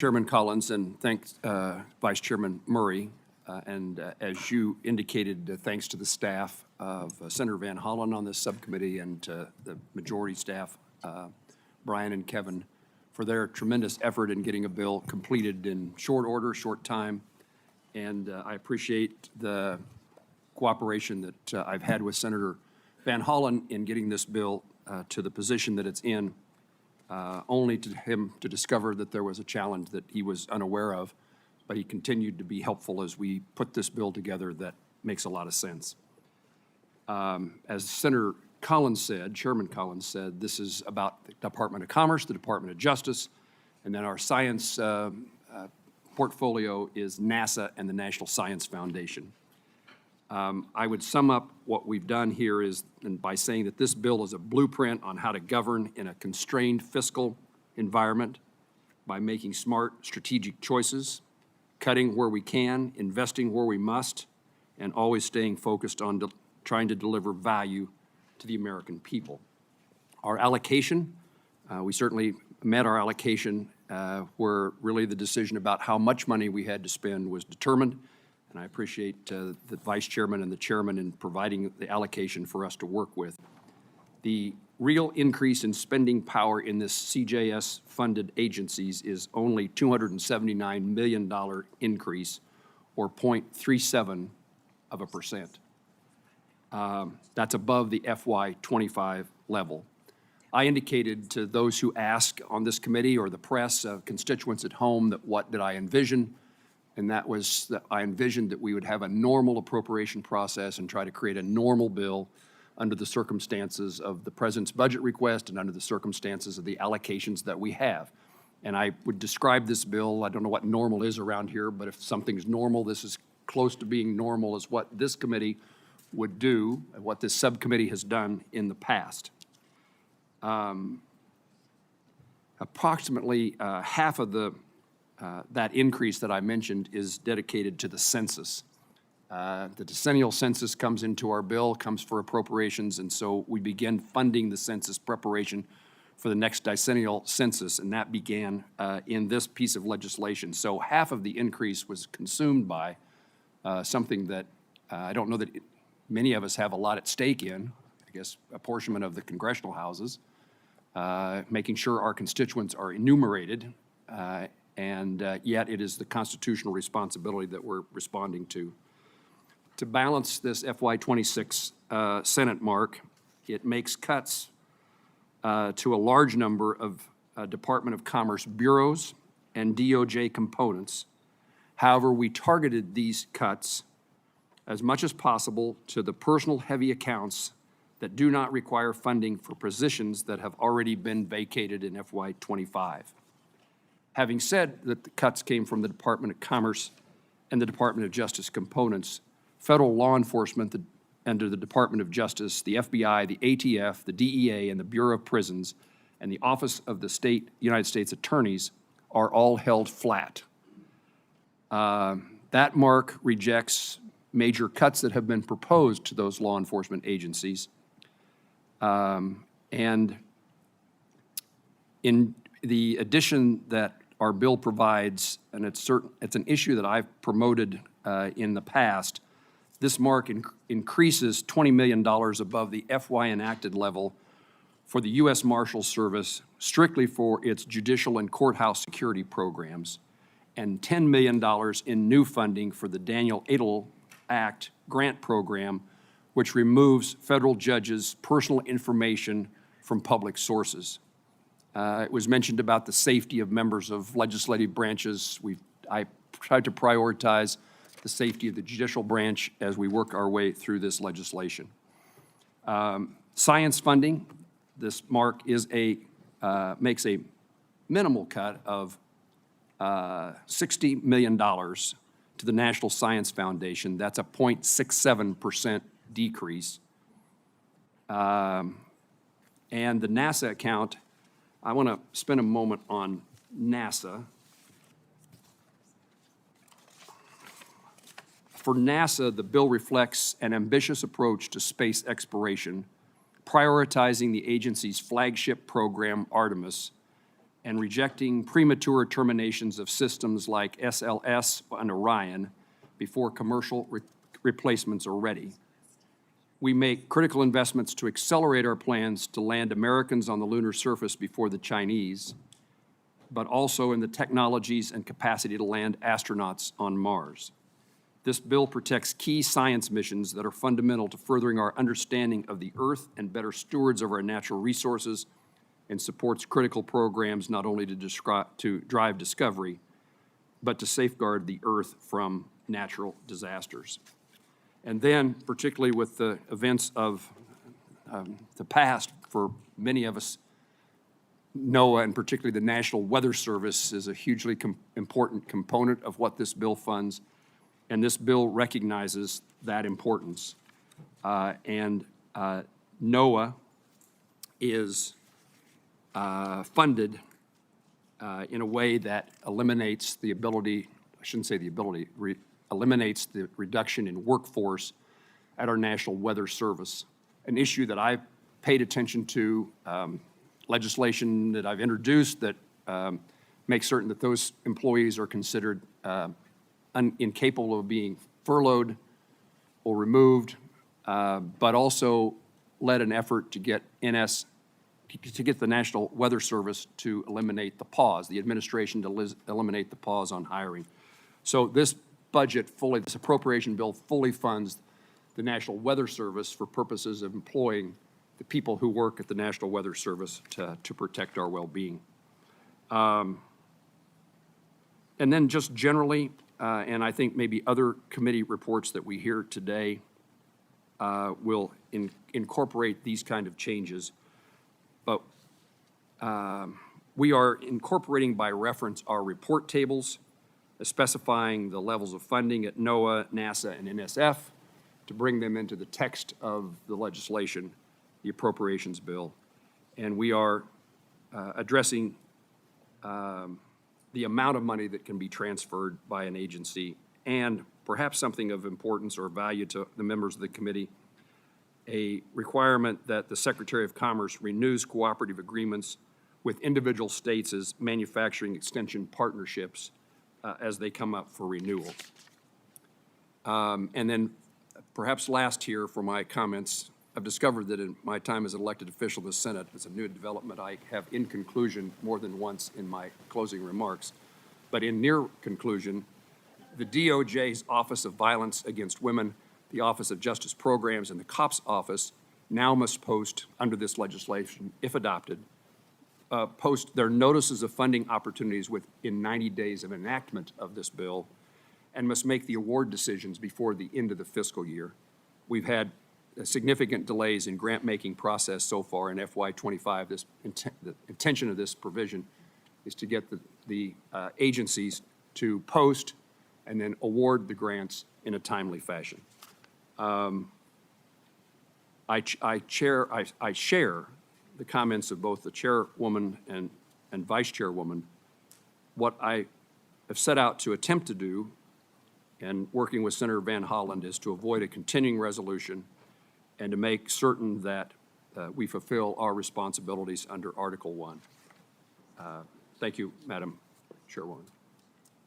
Chairman Collins, and thanks Vice Chairman Murray. As you indicated, thanks to the staff of Senator Van Hollen on this subcommittee and the majority staff, Brian and Kevin, for their tremendous effort in getting a bill completed in short order, short time. And I appreciate the cooperation that I've had with Senator Van Hollen in getting this bill to the position that it's in, only to him to discover that there was a challenge that he was unaware of, but he continued to be helpful as we put this bill together that makes a lot of sense. As Senator Collins said, Chairman Collins said, this is about the Department of Commerce, the Department of Justice, and then our science portfolio is NASA and the National Science Foundation. I would sum up what we've done here by saying that this bill is a blueprint on how to govern in a constrained fiscal environment by making smart strategic choices, cutting where we can, investing where we must, and always staying focused on trying to deliver value to the American people. Our allocation, we certainly met our allocation where really the decision about how much money we had to spend was determined. And I appreciate the Vice Chairman and the Chairman in providing the allocation for us to work with. The real increase in spending power in this CJS-funded agencies is only $279 million increase, or 0.37%. That's above the FY25 level. I indicated to those who ask on this committee or the press, constituents at home, that what did I envision? And that was that I envisioned that we would have a normal appropriation process and try to create a normal bill under the circumstances of the President's budget request and under the circumstances of the allocations that we have. And I would describe this bill, I don't know what normal is around here, but if something's normal, this is close to being normal as what this committee would do and what this subcommittee has done in the past. Approximately half of that increase that I mentioned is dedicated to the census. The decennial census comes into our bill, comes for appropriations, and so we begin funding the census preparation for the next decennial census, and that began in this piece of legislation. So half of the increase was consumed by something that I don't know that many of us have a lot at stake in, I guess apportionment of the congressional houses, making sure our constituents are enumerated, and yet it is the constitutional responsibility that we're responding to. To balance this FY26 Senate mark, it makes cuts to a large number of Department of Commerce bureaus and DOJ components. However, we targeted these cuts as much as possible to the personal heavy accounts that do not require funding for positions that have already been vacated in FY25. Having said that the cuts came from the Department of Commerce and the Department of Justice components, federal law enforcement under the Department of Justice, the FBI, the ATF, the DEA, and the Bureau of Prisons, and the Office of the United States Attorneys are all held flat. That mark rejects major cuts that have been proposed to those law enforcement agencies. And in the addition that our bill provides, and it's an issue that I've promoted in the past, this mark increases $20 million above the FY enacted level for the U.S. Marshals Service strictly for its judicial and courthouse security programs, and $10 million in new funding for the Daniel Edel Act grant program, which removes federal judges' personal information from public sources. It was mentioned about the safety of members of legislative branches. I tried to prioritize the safety of the judicial branch as we work our way through this legislation. Science funding, this mark is makes a minimal cut of $60 million to the National Science Foundation. That's a 0.67% decrease. And the NASA account, I want to spend a moment on NASA. For NASA, the bill reflects an ambitious approach to space exploration, prioritizing the agency's flagship program, Artemis, and rejecting premature terminations of systems like SLS and Orion before commercial replacements are ready. We make critical investments to accelerate our plans to land Americans on the lunar surface before the Chinese, but also in the technologies and capacity to land astronauts on Mars. This bill protects key science missions that are fundamental to furthering our understanding of the Earth and better stewards of our natural resources, and supports critical programs not only to drive discovery, but to safeguard the Earth from natural disasters. And then, particularly with the events of the past, for many of us, NOAA, and particularly the National Weather Service, is a hugely important component of what this bill funds, and this bill recognizes that importance. NOAA is funded in a way that eliminates the ability, I shouldn't say the ability, eliminates the reduction in workforce at our National Weather Service, an issue that I've paid attention to, legislation that I've introduced that makes certain that those employees are considered incapable of being furloughed or removed, but also led an effort to get the National Weather Service to eliminate the pause, the administration to eliminate the pause on hiring. So this this appropriation bill fully funds the National Weather Service for purposes of employing the people who work at the National Weather Service to protect our well-being. And then just generally, and I think maybe other committee reports that we hear today will incorporate these kind of changes. But we are incorporating by reference our report tables, specifying the levels of funding at NOAA, NASA, and NSF to bring them into the text of the legislation, the appropriations bill. And we are addressing the amount of money that can be transferred by an agency, and perhaps something of importance or value to the members of the committee, a requirement that the Secretary of Commerce renews cooperative agreements with individual states as manufacturing extension partnerships as they come up for renewal. And then perhaps last here for my comments, I've discovered that in my time as an elected official of the Senate, it's a new development I have in conclusion more than once in my closing remarks. But in near conclusion, the DOJ's Office of Violence Against Women, the Office of Justice Programs, and the COPS Office now must post, under this legislation, if adopted, post their notices of funding opportunities within 90 days of enactment of this bill, and must make the award decisions before the end of the fiscal year. We've had significant delays in grant-making process so far in FY25. The intention of this provision is to get the agencies to post and then award the grants in a timely fashion. I share the comments of both the chairwoman and vice chairwoman. What I have set out to attempt to do, and working with Senator Van Hollen, is to avoid a continuing resolution and to make certain that we fulfill our responsibilities under Article 1. Thank you, Madam Chairwoman.